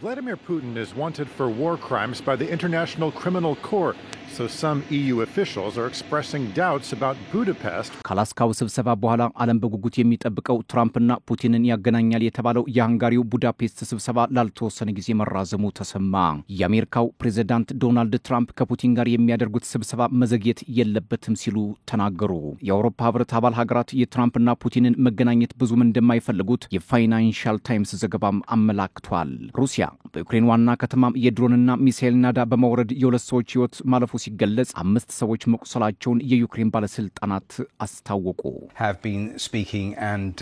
Vladimir Putin is wanted for war crimes by the International Criminal Court, so some EU officials are expressing doubts about Budapest. ካላስካው ስብሰባ በኋላ ዓለም በጉጉት የሚጠብቀው ትራምፕና ፑቲንን ያገናኛል የተባለው የሃንጋሪው ቡዳፔስት ስብሰባ ላልተወሰነ ጊዜ መራዘሙ ተሰማ። የአሜሪካው ፕሬዝዳንት ዶናልድ ትራምፕ ከፑቲን ጋር የሚያደርጉት ስብሰባ መዘግየት የለበትም ሲሉ ተናገሩ። የአውሮፓ ህብረት አባል ሀገራት የትራምፕና ፑቲንን መገናኘት ብዙም እንደማይፈልጉት የፋይናንሻል ታይምስ ዘገባም አመላክቷል። ሩሲያ በዩክሬን ዋና ከተማ የድሮንና ሚሳኤል ናዳ በመውረድ የሁለት ሰዎች ህይወት ማለፉ ሲገለጽ 5 ሰዎች መቁሰላቸውን የዩክሬን ባለስልጣናት አስታወቁ። Have been speaking and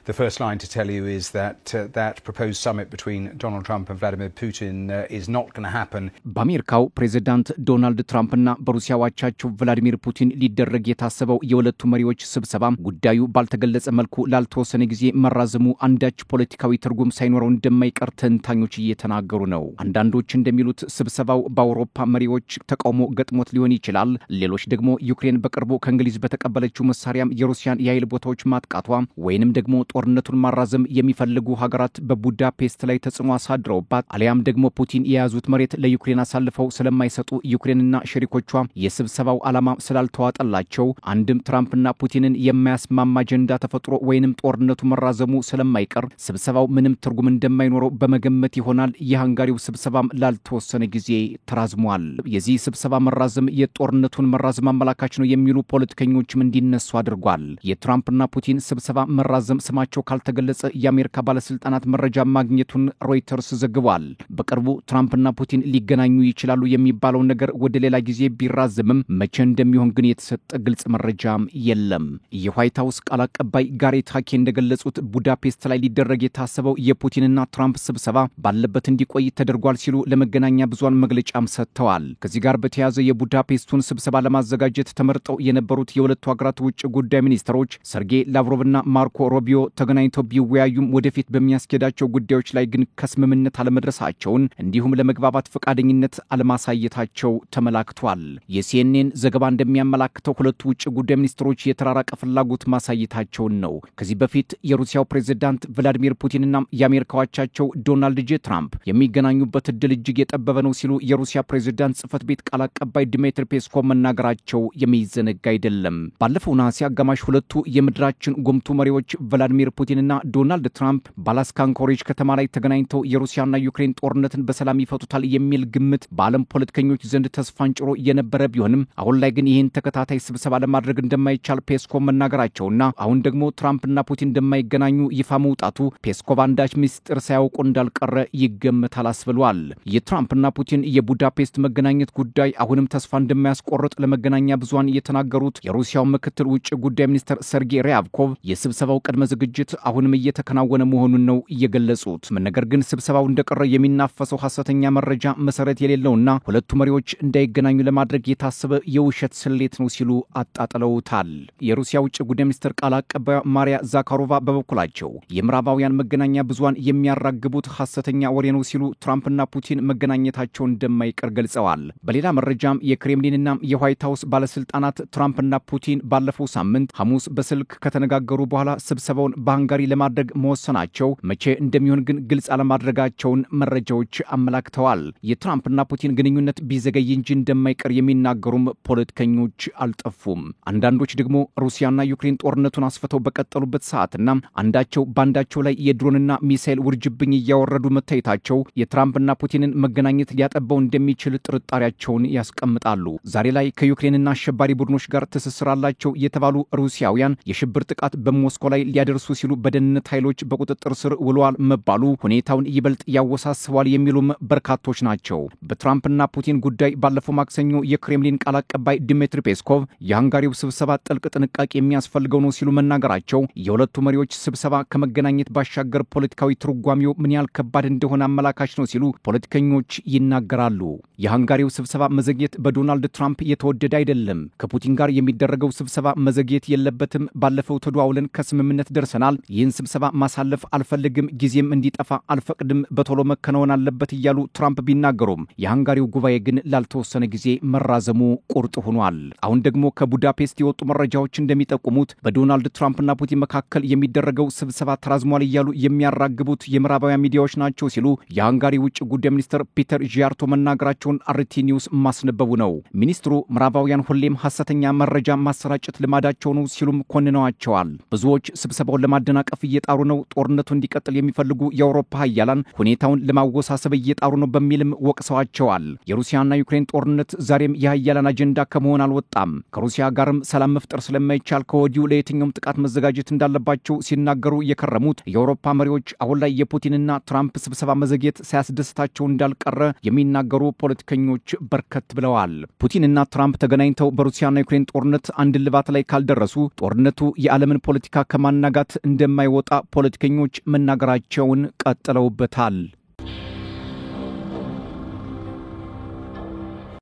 the first line to tell you is that that proposed summit between Donald Trump and Vladimir Putin is not going to happen. በአሜሪካው ፕሬዝዳንት ዶናልድ ትራምፕና በሩሲያ አቻቸው ቭላዲሚር ፑቲን ሊደረግ የታሰበው የሁለቱ መሪዎች ስብሰባ ጉዳዩ ባልተገለጸ መልኩ ላልተወሰነ ጊዜ መራዘሙ አንዳች ፖለቲካዊ ትርጉም ሳይኖረው እንደማይቀር ተንታኞች እየተናገሩ ነው። አንዳንዶች እንደሚሉት ስብሰባው በአውሮፓ መሪዎች ተቃውሞ ገጥሞት ሊሆን ይችላል። ሌሎች ደግሞ ዩክሬን በቅርቡ ከእንግሊዝ በተቀበለችው መሳሪያም የሩሲያን የኃይል ቦታዎች ማጥቃቷ ወይንም ደግሞ ጦርነቱን ማራዘም የሚፈልጉ ሀገራት በቡዳፔስት ላይ ተጽዕኖ አሳድረውባት አሊያም ደግሞ ፑቲን የያዙት መሬት ለዩክሬን አሳልፈው ስለማይሰጡ ዩክሬንና ሸሪኮቿ የስብሰባው ዓላማ ስላልተዋጠላቸው አንድም ትራምፕና ፑቲንን የማያስማማ አጀንዳ ተፈጥሮ ወይንም ጦርነቱ መራዘሙ ስለማይቀር ስብሰባው ምንም ትርጉም እንደማይኖረው በመገመት ይሆናል የሃንጋሪው ስብሰባም ላልተወሰነ ጊዜ ተራዝሟል። የዚህ ስብሰባ መራዘም የጦርነቱን መራዘም አመላካች ነው የሚሉ ፖለቲከኞችም እንዲነሱ አድርጓል። የትራምፕና ፑቲን ስብሰባ መራዘም ስማቸው ካልተገለጸ የአሜሪካ ባለስልጣናት መረጃ ማግኘቱን ሮይተርስ ዘግቧል። በቅርቡ ትራምፕና ፑቲን ሊገናኙ ይችላሉ የሚባለው ነገር ወደ ሌላ ጊዜ ቢራዘምም መቼ እንደሚሆን ግን የተሰጠ ግልጽ መረጃም የለም። የዋይት ሃውስ ቃል አቀባይ ጋሬት ሃኬ እንደገለጹት ቡዳፔስት ላይ ሊደረግ የታሰበው የፑቲንና ትራምፕ ስብሰባ ባለበት እንዲቆይ ተደርጓል ሲሉ ለመገናኛ ብዙሃን መግለጫም ሰጥተዋል። ከዚህ ጋር በተያያዘ የቡዳፔስቱን ስብሰባ ለማዘጋጀት ተመርጠው የነበሩት የሁለቱ ሀገራት ውጭ ጉዳይ ሚኒስትሮች ሰርጌይ ላቭሮቭና ማርኮ ሮቢዮ ተገናኝተው ቢወያዩም ወደፊት በሚያስኬዳቸው ጉዳዮች ላይ ግን ከስምምነት አለመድረሳቸውን እንዲሁም ለመግባባት ፈቃደኝነት አለማሳየታቸው ተመላክቷል። የሲኤንኤን ዘገባ እንደሚያመላክተው ሁለቱ ውጭ ጉዳይ ሚኒስትሮች የተራራቀ ፍላጎት ማሳየታቸውን ነው። ከዚህ በፊት የሩሲያው ፕሬዝዳንት ቭላዲሚር ፑቲንና የአሜሪካው አቻቸው ዶናልድ ጄ ትራምፕ የሚገናኙበት እድል እጅግ የጠበበ ነው ሲሉ የሩሲያ ፕሬዝዳንት ጽህፈት ቤት ቃል አቀባይ ዲሚትሪ ፔስኮቭ መናገራቸው የሚዘነጋ አይደለም። ባለፈው ነሐሴ አጋማሽ ሁለቱ የምድራችን ጉምቱ መሪዎች ቭላዲሚር ፑቲንና ዶናልድ ትራምፕ በአላስካ አንኮሬጅ ከተማ ላይ ተገናኝተው የሩሲያና ዩክሬን ጦርነትን በሰላም ይፈቱታል የሚል ግምት በዓለም ፖለቲከኞች ዘንድ ተስፋን ጭሮ የነበረ ቢሆንም አሁን ላይ ግን ይህን ተከታታይ ስብሰባ ለማድረግ እንደማይቻል ፔስኮቭ መናገራቸውና አሁን ደግሞ ትራምፕና ፑቲን እንደማይገናኙ ይፋ መውጣቱ ፔስኮቭ አንዳች ምስጢር ሳያውቁ እንዳልቀረ ይገመታል አስብሏል። የትራምፕና ፑቲን የቡዳፔስት መገናኘት ጉዳይ አሁንም ተስፋ እንደማያስቆርጥ ለመገናኛ ብዙሃን የተናገሩት የሩሲያው ምክትል ውጭ ጉዳይ ሚኒስትር ሰርጌይ ሪያብኮቭ የስብሰባው ቅድመ ዝግጅት አሁንም እየተከናወነ መሆኑን ነው የገለጹት። ነገር ግን ስብሰባው እንደቀረ የሚናፈሰው ሐሰተኛ መረጃ መሰረት የሌለውና ሁለቱ መሪዎች እንዳይገናኙ ለማድረግ የታሰበ የውሸት ስሌት ነው ሲሉ አጣጥለውታል። የሩሲያ ውጭ ጉዳይ ሚኒስትር ቃል አቀባይ ማሪያ ዛካሮቫ በበኩላቸው የምዕራባውያን መገናኛ ብዙሃን የሚያራግቡት ሐሰተኛ ወሬ ነው ሲሉ ትራምፕና ፑቲን መገናኘታቸውን እንደማይቀር ገልጸዋል። በሌላ መረጃም የክሬምሊንና የዋይት ሃውስ ባለስልጣናት ትራምፕና ፑቲን ባለፈው ሳምንት ሐሙስ በስልክ ከተነጋገሩ በኋላ ስብሰባውን በሃንጋሪ ለማድረግ መወሰናቸው መቼ እንደሚሆን ግን ግልጽ አለማድረጋቸውን መረጃዎች አመላክተዋል። የትራምፕና ፑቲን ግንኙነት ቢዘገይ እንጂ እንደማይቀር የሚናገሩም ፖለቲከኞች አልጠፉም። አንዳንዶች ደግሞ ሩሲያና ዩክሬን ጦርነቱን አስፈተው በቀጠሉበት ሰዓትና አንዳቸው ባንዳቸው ላይ የድሮንና ሚሳኤል ውርጅብኝ እያወረዱ መታየታቸው የትራምፕና ፑቲንን መገናኘት ሊያጠባው እንደሚችል ጥርጣሬያቸውን ያስቀምጣሉ። ዛሬ ላይ ከዩክሬንና አሸባሪ ቡድኖች ጋር ትስስር አላቸው የተባሉ ሩሲያውያን የሽብር ጥቃት በሞስኮ ላይ ሊያደርሱ ሲሉ በደህንነት ኃይሎች በቁጥጥር ስር ውለዋል መባሉ ሁኔታውን ይበልጥ ያወሳስባል የሚሉም በርካቶች ናቸው። በትራምፕና ፑቲን ጉዳይ ባለፈው ማክሰኞ የክሬምሊን ቃል አቀባይ ዲሚትሪ ፔስኮቭ የሃንጋሪው ስብሰባ ጥልቅ ጥንቃቄ የሚያስፈልገው ነው ሲሉ መናገራቸው የሁለቱ መሪዎች ስብሰባ ከመገናኘት ባሻገር ፖለቲካዊ ትርጓሜው ምን ያህል ከባድ እንደሆነ አመላካች ነው ሲሉ ፖለቲከኞች ይናገራሉ። የሃንጋሪው ስብሰባ መዘግየት መዘግየት በዶናልድ ትራምፕ የተወደደ አይደለም። ከፑቲን ጋር የሚደረገው ስብሰባ መዘግየት የለበትም። ባለፈው ተደዋውለን ከስምምነት ደርሰናል። ይህን ስብሰባ ማሳለፍ አልፈልግም፣ ጊዜም እንዲጠፋ አልፈቅድም፣ በቶሎ መከናወን አለበት እያሉ ትራምፕ ቢናገሩም የሃንጋሪው ጉባኤ ግን ላልተወሰነ ጊዜ መራዘሙ ቁርጥ ሆኗል። አሁን ደግሞ ከቡዳፔስት የወጡ መረጃዎች እንደሚጠቁሙት በዶናልድ ትራምፕና ፑቲን መካከል የሚደረገው ስብሰባ ተራዝሟል እያሉ የሚያራግቡት የምዕራባውያን ሚዲያዎች ናቸው ሲሉ የሃንጋሪ ውጭ ጉዳይ ሚኒስትር ፒተር ዢያርቶ መናገራቸውን አርቲ ኒውስ ማስነበቡ ነው። ሚኒስትሩ ምዕራባውያን ሁሌም ሐሰተኛ መረጃ ማሰራጨት ልማዳቸው ነው ሲሉም ኮንነዋቸዋል። ብዙዎች ስብሰባውን ለማደናቀፍ እየጣሩ ነው፣ ጦርነቱ እንዲቀጥል የሚፈልጉ የአውሮፓ ኃያላን ሁኔታውን ለማወሳሰብ እየጣሩ ነው በሚልም ወቅሰዋቸዋል። የሩሲያና ዩክሬን ጦርነት ዛሬም የኃያላን አጀንዳ ከመሆን አልወጣም። ከሩሲያ ጋርም ሰላም መፍጠር ስለማይቻል ከወዲሁ ለየትኛውም ጥቃት መዘጋጀት እንዳለባቸው ሲናገሩ የከረሙት የአውሮፓ መሪዎች አሁን ላይ የፑቲንና ትራምፕ ስብሰባ መዘግየት ሳያስደስታቸው እንዳልቀረ የሚናገሩ ፖለቲከኞች በርከት ብለዋል። ፑቲንና ትራምፕ ተገናኝተው በሩሲያና ዩክሬን ጦርነት አንድ ልባት ላይ ካልደረሱ ጦርነቱ የዓለምን ፖለቲካ ከማናጋት እንደማይወጣ ፖለቲከኞች መናገራቸውን ቀጥለውበታል።